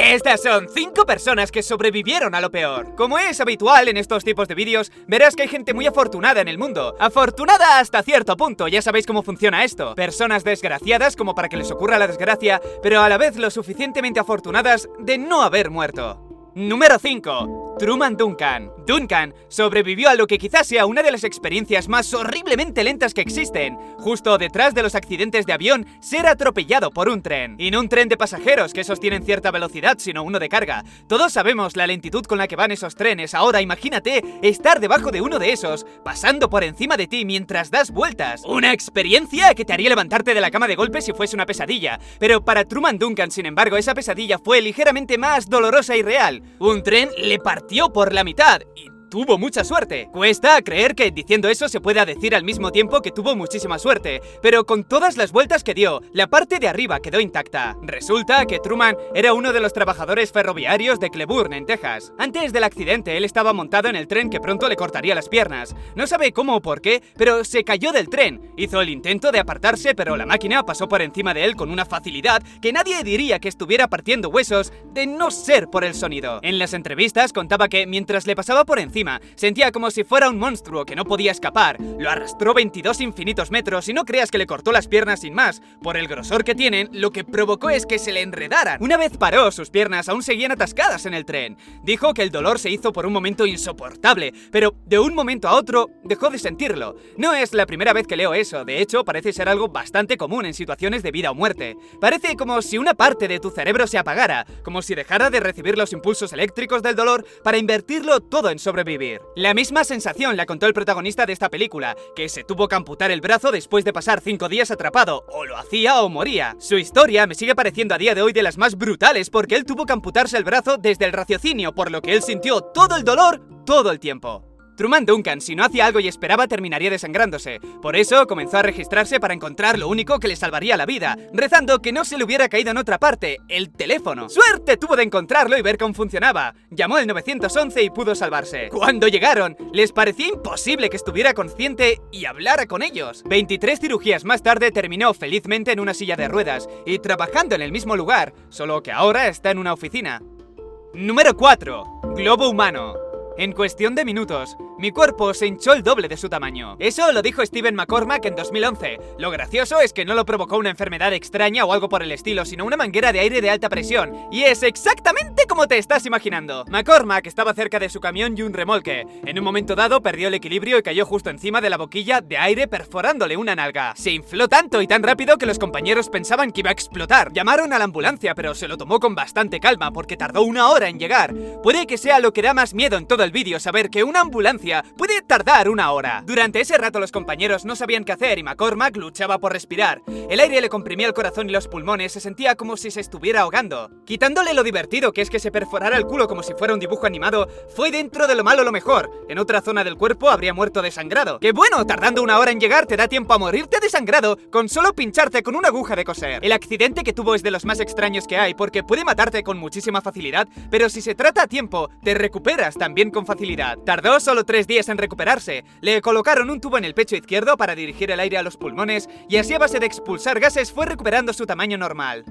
Estas son 5 personas que sobrevivieron a lo peor. Como es habitual en estos tipos de vídeos, verás que hay gente muy afortunada en el mundo. Afortunada hasta cierto punto, ya sabéis cómo funciona esto. Personas desgraciadas como para que les ocurra la desgracia, pero a la vez lo suficientemente afortunadas de no haber muerto. Número 5. Truman Duncan. Duncan sobrevivió a lo que quizás sea una de las experiencias más horriblemente lentas que existen. Justo detrás de los accidentes de avión, ser atropellado por un tren. Y no un tren de pasajeros, que esos tienen cierta velocidad, sino uno de carga. Todos sabemos la lentitud con la que van esos trenes. Ahora imagínate estar debajo de uno de esos, pasando por encima de ti mientras das vueltas. Una experiencia que te haría levantarte de la cama de golpe si fuese una pesadilla. Pero para Truman Duncan, sin embargo, esa pesadilla fue ligeramente más dolorosa y real. Un tren le partió por la mitad y tuvo mucha suerte. Cuesta creer que diciendo eso se pueda decir al mismo tiempo que tuvo muchísima suerte, pero con todas las vueltas que dio, la parte de arriba quedó intacta. Resulta que Truman era uno de los trabajadores ferroviarios de Cleburne, en Texas. Antes del accidente, él estaba montado en el tren que pronto le cortaría las piernas. No sabe cómo o por qué, pero se cayó del tren. Hizo el intento de apartarse, pero la máquina pasó por encima de él con una facilidad que nadie diría que estuviera partiendo huesos de no ser por el sonido. En las entrevistas contaba que mientras le pasaba por encima, sentía como si fuera un monstruo que no podía escapar. Lo arrastró 22 infinitos metros y no creas que le cortó las piernas sin más. Por el grosor que tienen, lo que provocó es que se le enredaran. Una vez paró, sus piernas aún seguían atascadas en el tren. Dijo que el dolor se hizo por un momento insoportable, pero de un momento a otro dejó de sentirlo. No es la primera vez que leo eso, de hecho parece ser algo bastante común en situaciones de vida o muerte. Parece como si una parte de tu cerebro se apagara, como si dejara de recibir los impulsos eléctricos del dolor para invertirlo todo en sobrevivir. La misma sensación la contó el protagonista de esta película, que se tuvo que amputar el brazo después de pasar 5 días atrapado, o lo hacía o moría. Su historia me sigue pareciendo a día de hoy de las más brutales porque él tuvo que amputarse el brazo desde el raciocinio, por lo que él sintió todo el dolor todo el tiempo. Truman Duncan, si no hacía algo y esperaba, terminaría desangrándose. Por eso comenzó a registrarse para encontrar lo único que le salvaría la vida, rezando que no se le hubiera caído en otra parte, el teléfono. ¡Suerte tuvo de encontrarlo y ver cómo funcionaba! Llamó al 911 y pudo salvarse. Cuando llegaron, les parecía imposible que estuviera consciente y hablara con ellos. 23 cirugías más tarde terminó felizmente en una silla de ruedas y trabajando en el mismo lugar, solo que ahora está en una oficina. Número 4. Globo humano. En cuestión de minutos, mi cuerpo se hinchó el doble de su tamaño. Eso lo dijo Stephen McCormack en 2011. Lo gracioso es que no lo provocó una enfermedad extraña o algo por el estilo, sino una manguera de aire de alta presión. Y es exactamente como te estás imaginando. McCormack estaba cerca de su camión y un remolque. En un momento dado perdió el equilibrio y cayó justo encima de la boquilla de aire perforándole una nalga. Se infló tanto y tan rápido que los compañeros pensaban que iba a explotar. Llamaron a la ambulancia, pero se lo tomó con bastante calma porque tardó 1 hora en llegar. Puede que sea lo que da más miedo en todo el vídeo, saber que una ambulancia puede tardar 1 hora. Durante ese rato los compañeros no sabían qué hacer y McCormack luchaba por respirar. El aire le comprimía el corazón y los pulmones, se sentía como si se estuviera ahogando. Quitándole lo divertido que es que se perforara el culo como si fuera un dibujo animado, fue dentro de lo malo lo mejor. En otra zona del cuerpo habría muerto desangrado. ¡Qué bueno! Tardando 1 hora en llegar te da tiempo a morirte desangrado con solo pincharte con una aguja de coser. El accidente que tuvo es de los más extraños que hay porque puede matarte con muchísima facilidad, pero si se trata a tiempo, te recuperas también con facilidad. Tardó solo 3 días en recuperarse. Le colocaron un tubo en el pecho izquierdo para dirigir el aire a los pulmones y así a base de expulsar gases fue recuperando su tamaño normal.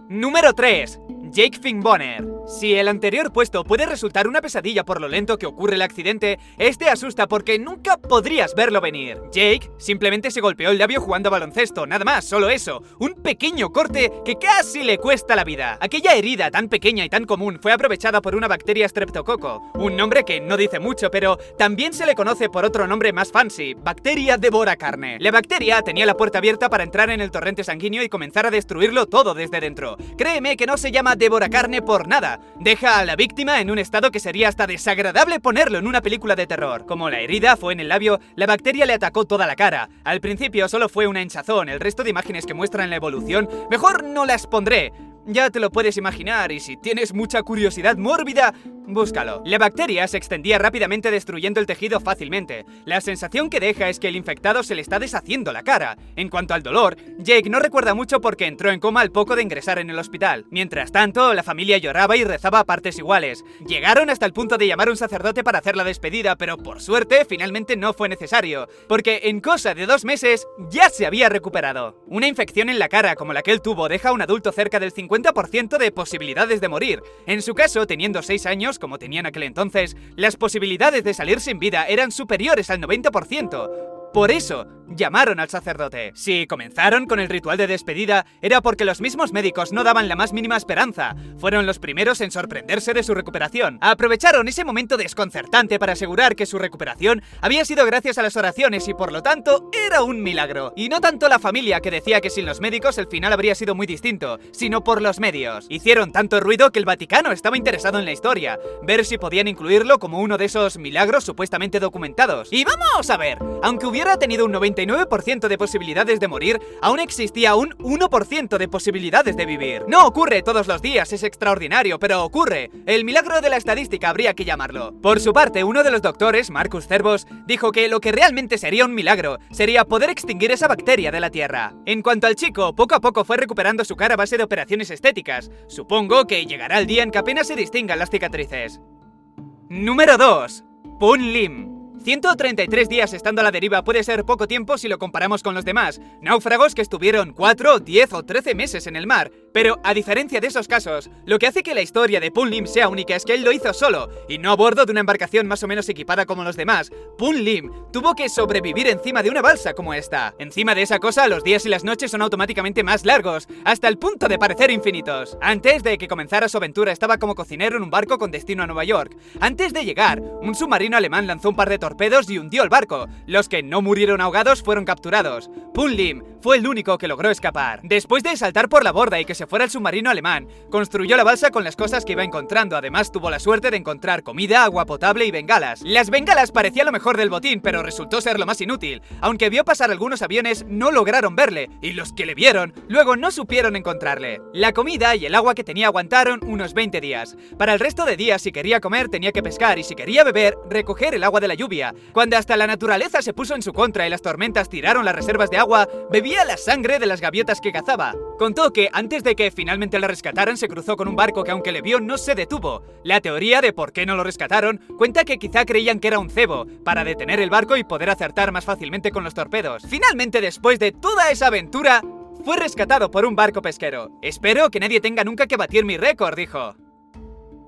Número 3. Jake Finkbonner. Si el anterior puesto puede resultar una pesadilla por lo lento que ocurre el accidente, este asusta porque nunca podrías verlo venir. Jake simplemente se golpeó el labio jugando a baloncesto, nada más, solo eso. Un pequeño corte que casi le cuesta la vida. Aquella herida tan pequeña y tan común fue aprovechada por una bacteria streptococo, un nombre que no dice mucho, pero también se le conoce por otro nombre más fancy, bacteria devoracarne. La bacteria tenía la puerta abierta para entrar en el torrente sanguíneo y comenzar a destruirlo todo desde dentro. Créeme que no se llama devoracarne por nada. Deja a la víctima en un estado que sería hasta desagradable ponerlo en una película de terror. Como la herida fue en el labio, la bacteria le atacó toda la cara. Al principio solo fue una hinchazón, el resto de imágenes que muestran la evolución, mejor no las pondré. Ya te lo puedes imaginar y si tienes mucha curiosidad mórbida, búscalo. La bacteria se extendía rápidamente destruyendo el tejido fácilmente. La sensación que deja es que el infectado se le está deshaciendo la cara. En cuanto al dolor, Jake no recuerda mucho porque entró en coma al poco de ingresar en el hospital. Mientras tanto, la familia lloraba y rezaba a partes iguales. Llegaron hasta el punto de llamar a un sacerdote para hacer la despedida, pero por suerte finalmente no fue necesario, porque en cosa de 2 meses ya se había recuperado. Una infección en la cara como la que él tuvo deja a un adulto cerca del 50% 50% de posibilidades de morir. En su caso, teniendo 6 años, como tenían aquel entonces, las posibilidades de salir sin vida eran superiores al 90%. Por eso, llamaron al sacerdote. Si comenzaron con el ritual de despedida, era porque los mismos médicos no daban la más mínima esperanza. Fueron los primeros en sorprenderse de su recuperación. Aprovecharon ese momento desconcertante para asegurar que su recuperación había sido gracias a las oraciones y por lo tanto era un milagro. Y no tanto la familia, que decía que sin los médicos el final habría sido muy distinto, sino por los medios. Hicieron tanto ruido que el Vaticano estaba interesado en la historia, ver si podían incluirlo como uno de esos milagros supuestamente documentados. Y vamos a ver, aunque hubiera tenido un 99% de posibilidades de morir, aún existía un 1% de posibilidades de vivir. No ocurre todos los días, es extraordinario, pero ocurre. El milagro de la estadística habría que llamarlo. Por su parte, uno de los doctores, Marcus Cervos, dijo que lo que realmente sería un milagro sería poder extinguir esa bacteria de la Tierra. En cuanto al chico, poco a poco fue recuperando su cara a base de operaciones estéticas. Supongo que llegará el día en que apenas se distingan las cicatrices. Número 2. Pun Lim. 133 días estando a la deriva puede ser poco tiempo si lo comparamos con los demás náufragos que estuvieron 4, 10 o 13 meses en el mar. Pero, a diferencia de esos casos, lo que hace que la historia de Pun Lim sea única es que él lo hizo solo, y no a bordo de una embarcación más o menos equipada como los demás. Pun Lim tuvo que sobrevivir encima de una balsa como esta. Encima de esa cosa, los días y las noches son automáticamente más largos, hasta el punto de parecer infinitos. Antes de que comenzara su aventura estaba como cocinero en un barco con destino a Nueva York. Antes de llegar, un submarino alemán lanzó un par de torpedos y hundió el barco. Los que no murieron ahogados fueron capturados. Pun Lim fue el único que logró escapar. Después de saltar por la borda y que se fuera el submarino alemán, construyó la balsa con las cosas que iba encontrando. Además, tuvo la suerte de encontrar comida, agua potable y bengalas. Las bengalas parecía lo mejor del botín, pero resultó ser lo más inútil. Aunque vio pasar algunos aviones, no lograron verle, y los que le vieron, luego no supieron encontrarle. La comida y el agua que tenía aguantaron unos 20 días. Para el resto de días, si quería comer, tenía que pescar, y si quería beber, recoger el agua de la lluvia. Cuando hasta la naturaleza se puso en su contra y las tormentas tiraron las reservas de agua, bebía la sangre de las gaviotas que cazaba. Contó que antes de que finalmente la rescataran se cruzó con un barco que aunque le vio no se detuvo. La teoría de por qué no lo rescataron cuenta que quizá creían que era un cebo, para detener el barco y poder acertar más fácilmente con los torpedos. Finalmente, después de toda esa aventura, fue rescatado por un barco pesquero. Espero que nadie tenga nunca que batir mi récord, dijo.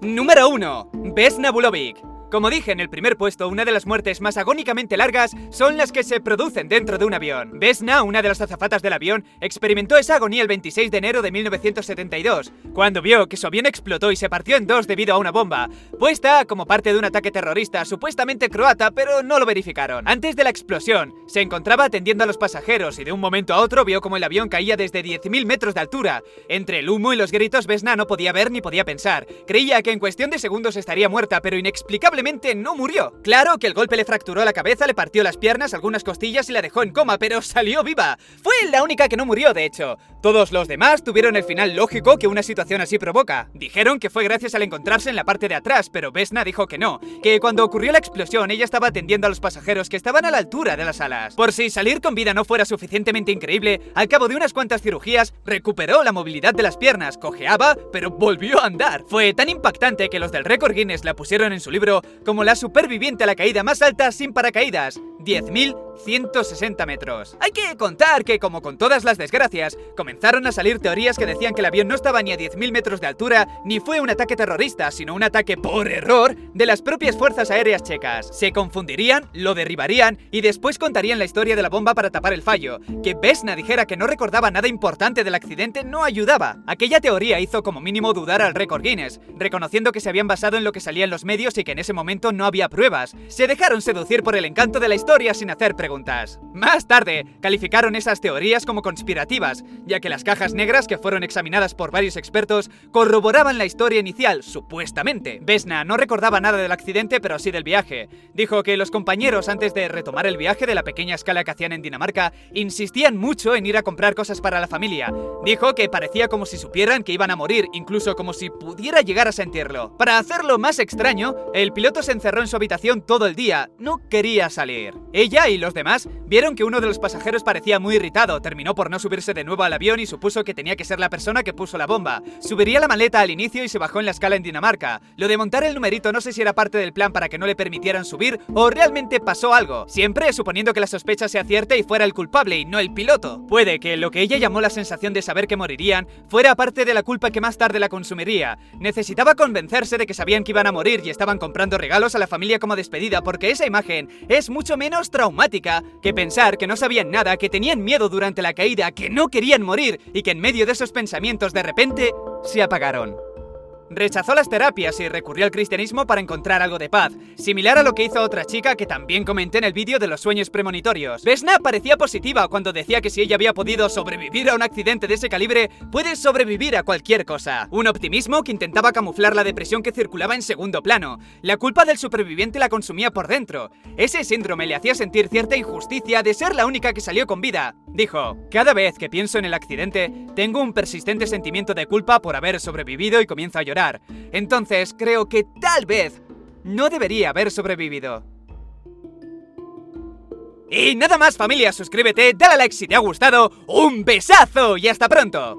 Número 1. Vesna Vulovic. Como dije en el primer puesto, una de las muertes más agónicamente largas son las que se producen dentro de un avión. Vesna, una de las azafatas del avión, experimentó esa agonía el 26 de enero de 1972, cuando vio que su avión explotó y se partió en dos debido a una bomba, puesta como parte de un ataque terrorista supuestamente croata, pero no lo verificaron. Antes de la explosión, se encontraba atendiendo a los pasajeros y de un momento a otro vio como el avión caía desde 10.000 metros de altura. Entre el humo y los gritos, Vesna no podía ver ni podía pensar. Creía que en cuestión de segundos estaría muerta, pero inexplicablemente no murió. Claro que el golpe le fracturó la cabeza, le partió las piernas, algunas costillas y la dejó en coma, pero salió viva. Fue la única que no murió, de hecho. Todos los demás tuvieron el final lógico que una situación así provoca. Dijeron que fue gracias al encontrarse en la parte de atrás, pero Vesna dijo que no, que cuando ocurrió la explosión ella estaba atendiendo a los pasajeros que estaban a la altura de las alas. Por si salir con vida no fuera suficientemente increíble, al cabo de unas cuantas cirugías recuperó la movilidad de las piernas, cojeaba, pero volvió a andar. Fue tan impactante que los del récord Guinness la pusieron en su libro como la superviviente a la caída más alta sin paracaídas, 10.160 metros. Hay que contar que, como con todas las desgracias, comenzaron a salir teorías que decían que el avión no estaba ni a 10.000 metros de altura, ni fue un ataque terrorista, sino un ataque por error de las propias fuerzas aéreas checas. Se confundirían, lo derribarían y después contarían la historia de la bomba para tapar el fallo. Que Vesna dijera que no recordaba nada importante del accidente no ayudaba. Aquella teoría hizo como mínimo dudar al récord Guinness, reconociendo que se habían basado en lo que salía en los medios y que en ese momento no había pruebas. Se dejaron seducir por el encanto de la historia sin hacer preguntas. Más tarde, calificaron esas teorías como conspirativas, ya que las cajas negras, que fueron examinadas por varios expertos, corroboraban la historia inicial, supuestamente. Vesna no recordaba nada del accidente, pero sí del viaje. Dijo que los compañeros, antes de retomar el viaje de la pequeña escala que hacían en Dinamarca, insistían mucho en ir a comprar cosas para la familia. Dijo que parecía como si supieran que iban a morir, incluso como si pudiera llegar a sentirlo. Para hacerlo más extraño, el piloto se encerró en su habitación todo el día, no quería salir. Ella y los demás vieron que uno de los pasajeros parecía muy irritado, terminó por no subirse de nuevo al avión y supuso que tenía que ser la persona que puso la bomba. Subiría la maleta al inicio y se bajó en la escala en Dinamarca. Lo de montar el numerito no sé si era parte del plan para que no le permitieran subir o realmente pasó algo, siempre suponiendo que la sospecha sea cierta y fuera el culpable y no el piloto. Puede que lo que ella llamó la sensación de saber que morirían fuera parte de la culpa que más tarde la consumiría. Necesitaba convencerse de que sabían que iban a morir y estaban comprando regalos a la familia como despedida, porque esa imagen es mucho menos traumática que pensar que no sabían nada, que tenían miedo durante la caída, que no querían morir y que en medio de esos pensamientos de repente se apagaron. Rechazó las terapias y recurrió al cristianismo para encontrar algo de paz, similar a lo que hizo otra chica que también comenté en el vídeo de los sueños premonitorios. Vesna parecía positiva cuando decía que si ella había podido sobrevivir a un accidente de ese calibre, puedes sobrevivir a cualquier cosa. Un optimismo que intentaba camuflar la depresión que circulaba en segundo plano. La culpa del superviviente la consumía por dentro. Ese síndrome le hacía sentir cierta injusticia de ser la única que salió con vida. Dijo: cada vez que pienso en el accidente, tengo un persistente sentimiento de culpa por haber sobrevivido y comienzo a llorar. Entonces creo que tal vez no debería haber sobrevivido. Y nada más, familia, suscríbete, dale a like si te ha gustado, un besazo y hasta pronto.